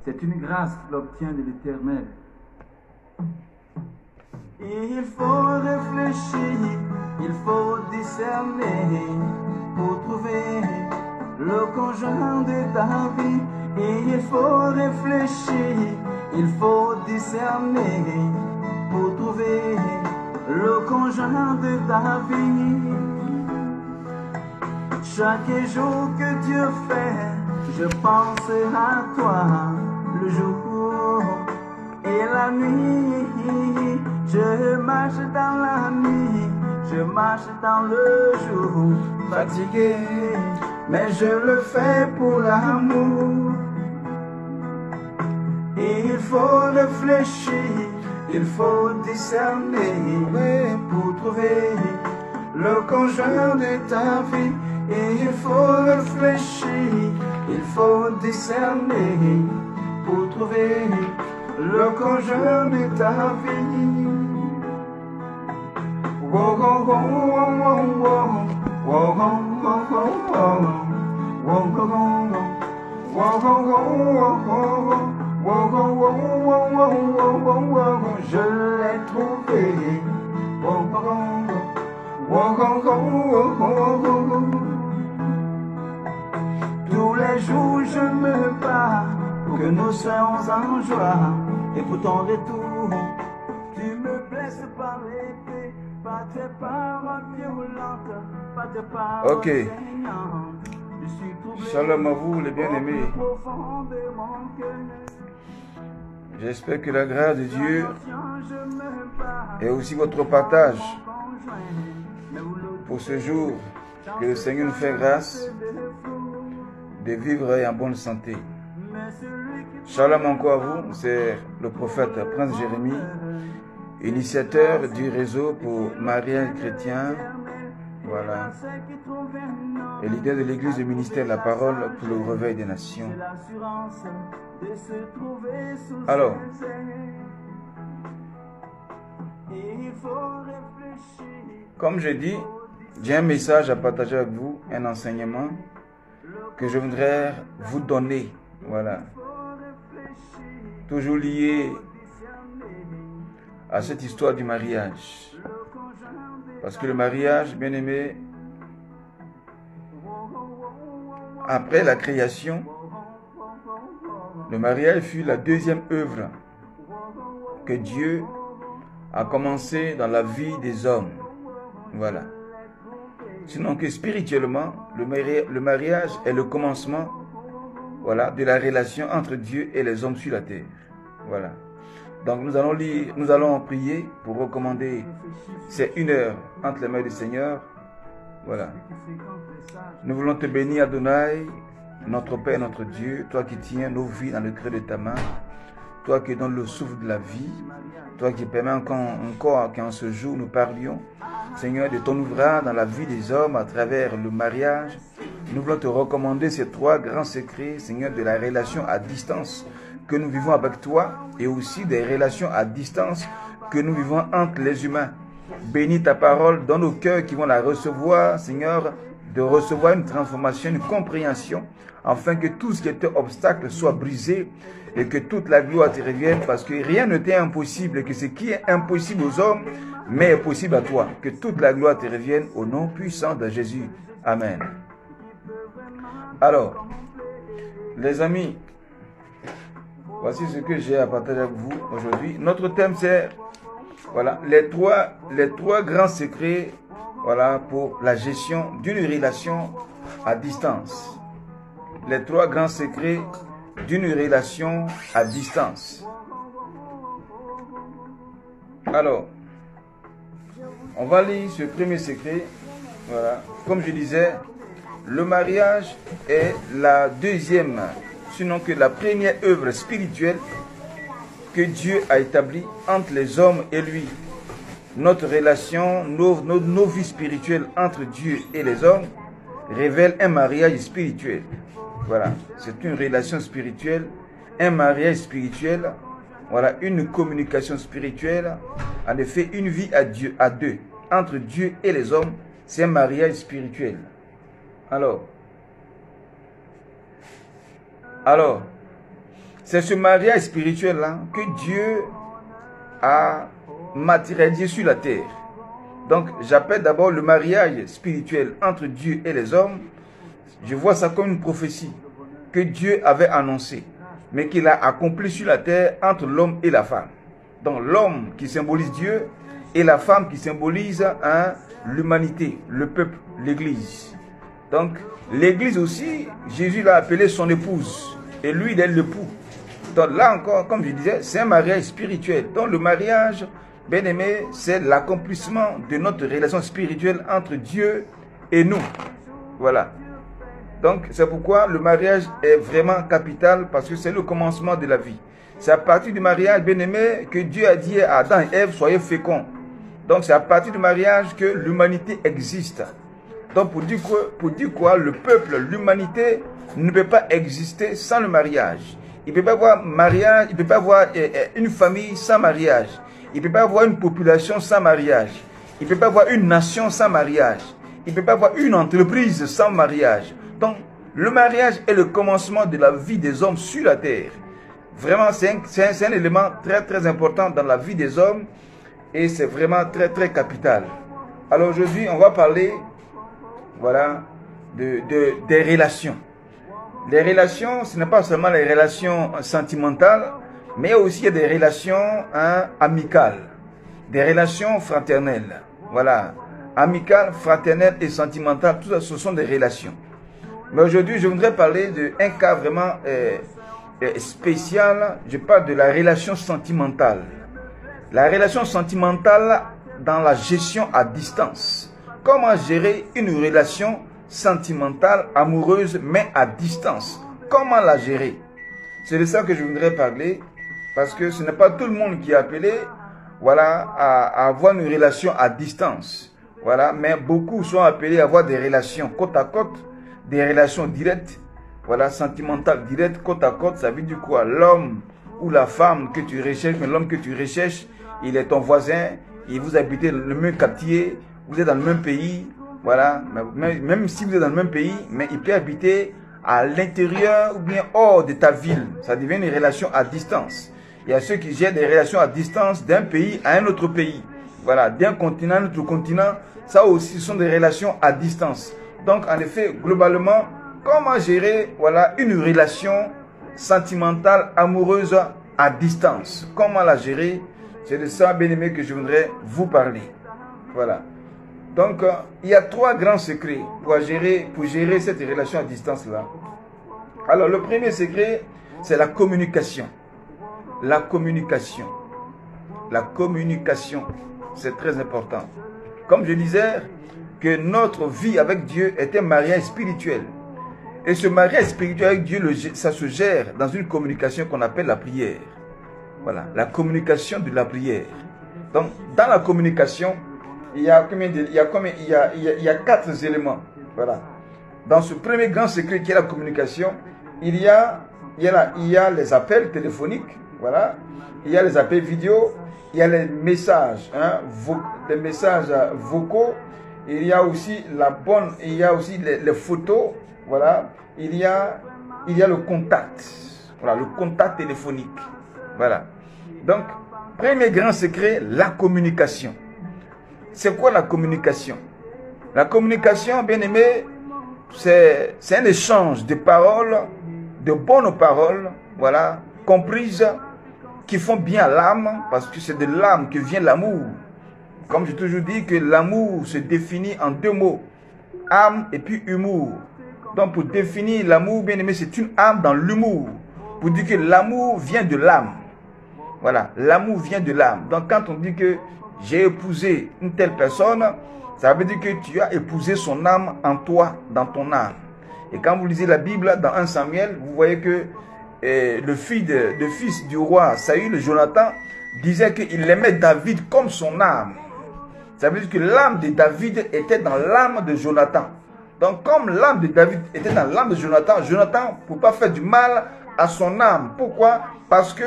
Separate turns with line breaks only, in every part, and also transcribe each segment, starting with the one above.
C'est une grâce qu'il obtient de l'Éternel. Il faut réfléchir, il faut discerner pour trouver le conjoint de ta vie. Et il faut réfléchir, il faut discerner pour trouver le conjoint de ta vie. Chaque jour que Dieu fait, je pense à toi, le jour et la nuit. Je marche dans la nuit, je marche dans le jour, fatigué, mais je le fais pour l'amour. Et il faut réfléchir, il faut discerner pour trouver le conjoint de ta vie. Et il faut réfléchir, il faut discerner pour trouver le conjoint de ta vie. Wow, wow, wow, wow, wow, wow, wow, wow, je l'ai trouvé. Tous les jours je me bats pour que nous soyons en joie. Et pour ton retour, tu me blesses par l'épée, par tes paroles violentes, par tes paroles saignantes.
Shalom à vous les bien-aimés. J'espère que la grâce de Dieu est aussi votre partage pour ce jour. Que le Seigneur nous fait grâce de vivre en bonne santé. Shalom encore à vous, c'est le prophète Prince Jérémie, initiateur du réseau pour mariage chrétien, voilà, et leader de l'église du ministère de la parole pour le réveil des nations. Alors, comme je dis, j'ai un message à partager avec vous, un enseignement que je voudrais vous donner, voilà, toujours lié à cette histoire du mariage. Parce que le mariage, bien aimé, après la création, le mariage fut la deuxième œuvre que Dieu a commencé dans la vie des hommes. Voilà. Sinon que spirituellement, le mariage est le commencement, voilà, de la relation entre Dieu et les hommes sur la terre. Voilà. Donc nous allons prier pour recommander ces 1 heure entre les mains du Seigneur. Voilà. Nous voulons te bénir, Adonai, notre Père, notre Dieu, toi qui tiens nos vies dans le creux de ta main, toi qui donnes le souffle de la vie, toi qui permets encore qu'en ce jour nous parlions, Seigneur, de ton ouvrage dans la vie des hommes à travers le mariage. Nous voulons te recommander ces 3 grands secrets, Seigneur, de la relation à distance que nous vivons avec toi et aussi des relations à distance que nous vivons entre les humains. Bénis ta parole dans nos cœurs qui vont la recevoir, Seigneur, de recevoir une transformation, une compréhension, afin que tout ce qui était obstacle soit brisé et que toute la gloire te revienne, parce que rien ne t'est impossible, que ce qui est impossible aux hommes, mais est possible à toi. Que toute la gloire te revienne au nom puissant de Jésus. Amen. Alors, les amis, voici ce que j'ai à partager avec vous aujourd'hui. Notre thème, c'est voilà, les trois grands secrets, voilà, pour la gestion d'une relation à distance. Les 3 grands secrets d'une relation à distance. Alors, on va lire ce premier secret. Voilà. Comme je disais, le mariage est la deuxième, sinon que la première œuvre spirituelle que Dieu a établie entre les hommes et lui. Notre relation, nos vies spirituelles entre Dieu et les hommes révèlent un mariage spirituel. Voilà, c'est une relation spirituelle, un mariage spirituel, voilà, une communication spirituelle. En effet, une vie à deux, entre Dieu et les hommes, c'est un mariage spirituel. Alors, C'est ce mariage spirituel-là que Dieu a matérialisé sur la terre. Donc, j'appelle d'abord le mariage spirituel entre Dieu et les hommes. Je vois ça comme une prophétie que Dieu avait annoncée, mais qu'il a accompli sur la terre entre l'homme et la femme. Donc, l'homme qui symbolise Dieu et la femme qui symbolise l'humanité, le peuple, l'Église. Donc, l'Église aussi, Jésus l'a appelée son épouse, et lui, il est l'époux. Donc là encore, comme je disais, c'est un mariage spirituel. Donc le mariage, bien aimé, c'est l'accomplissement de notre relation spirituelle entre Dieu et nous. Voilà. Donc c'est pourquoi le mariage est vraiment capital, parce que c'est le commencement de la vie. C'est à partir du mariage, bien aimé, que Dieu a dit à Adam et Ève, soyez féconds. Donc c'est à partir du mariage que l'humanité existe. Donc pour dire quoi, le peuple, l'humanité ne peut pas exister sans le mariage. Il ne peut pas avoir mariage, il ne peut pas avoir une famille sans mariage. Il ne peut pas avoir une population sans mariage. Il ne peut pas avoir une nation sans mariage. Il ne peut pas avoir une entreprise sans mariage. Donc, le mariage est le commencement de la vie des hommes sur la terre. Vraiment, c'est un élément très très important dans la vie des hommes et c'est vraiment très très capital. Alors aujourd'hui, on va parler, voilà, des relations. Les relations, ce n'est pas seulement les relations sentimentales, mais aussi il y a des relations amicales, des relations fraternelles. Voilà, amicales, fraternelles et sentimentales, tout ça, ce sont des relations. Mais aujourd'hui, je voudrais parler d'un cas vraiment spécial. Je parle de la relation sentimentale. La relation sentimentale dans la gestion à distance. Comment gérer une relation sentimentale, amoureuse, mais à distance? Comment la gérer? C'est de ça que je voudrais parler, parce que ce n'est pas tout le monde qui est appelé, voilà, à avoir une relation à distance. Voilà, mais beaucoup sont appelés à avoir des relations côte à côte, des relations directes, voilà, sentimentales directes, côte à côte. Ça veut dire quoi? L'homme ou la femme que tu recherches, mais l'homme que tu recherches, il est ton voisin, et vous habitez le même quartier, vous êtes dans le même pays. Voilà, même si vous êtes dans le même pays, mais il peut habiter à l'intérieur ou bien hors de ta ville. Ça devient une relation à distance. Il y a ceux qui gèrent des relations à distance d'un pays à un autre pays. Voilà, d'un continent à un autre continent. Ça aussi, ce sont des relations à distance. Donc, en effet, globalement, comment gérer, voilà, une relation sentimentale, amoureuse à distance? Comment la gérer? C'est de ça, bien aimé, que je voudrais vous parler. Voilà. Donc, il y a 3 grands secrets pour gérer cette relation à distance-là. Alors, le premier secret, c'est la communication. La communication. La communication, c'est très important. Comme je disais, que notre vie avec Dieu est un mariage spirituel. Et ce mariage spirituel avec Dieu, ça se gère dans une communication qu'on appelle la prière. Voilà, la communication de la prière. Donc, dans la communication, il y a 4 éléments. Voilà. Dans ce premier grand secret qui est la communication, il y a les appels téléphoniques, voilà. Il y a les appels vidéo, il y a les messages, les messages vocaux, il y a aussi les photos, voilà. Il y a le contact, voilà, le contact téléphonique, voilà. Donc, premier grand secret, la communication. C'est quoi la communication? La communication, bien aimé, c'est un échange de paroles, de bonnes paroles, voilà, comprises, qui font bien à l'âme, parce que c'est de l'âme que vient l'amour. Comme j'ai toujours dit que l'amour se définit en 2 mots, âme et puis humour. Donc pour définir l'amour, bien aimé, c'est une âme dans l'humour. Pour dire que l'amour vient de l'âme. Voilà, l'amour vient de l'âme. Donc quand on dit que j'ai épousé une telle personne, ça veut dire que tu as épousé son âme en toi, dans ton âme. Et quand vous lisez la Bible, dans 1 Samuel, vous voyez que le fils du roi Saül, Jonathan, disait qu'il aimait David comme son âme. Ça veut dire que l'âme de David était dans l'âme de Jonathan. Donc comme l'âme de David était dans l'âme de Jonathan, Jonathan ne peut pas faire du mal à son âme. Pourquoi? Parce que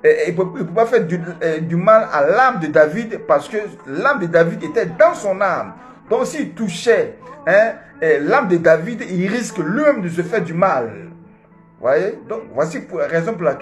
il ne peut pas faire du mal à l'âme de David, parce que l'âme de David était dans son âme. Donc s'il touchait l'âme de David, il risque lui-même de se faire du mal. Vous voyez? Donc voici la raison pour laquelle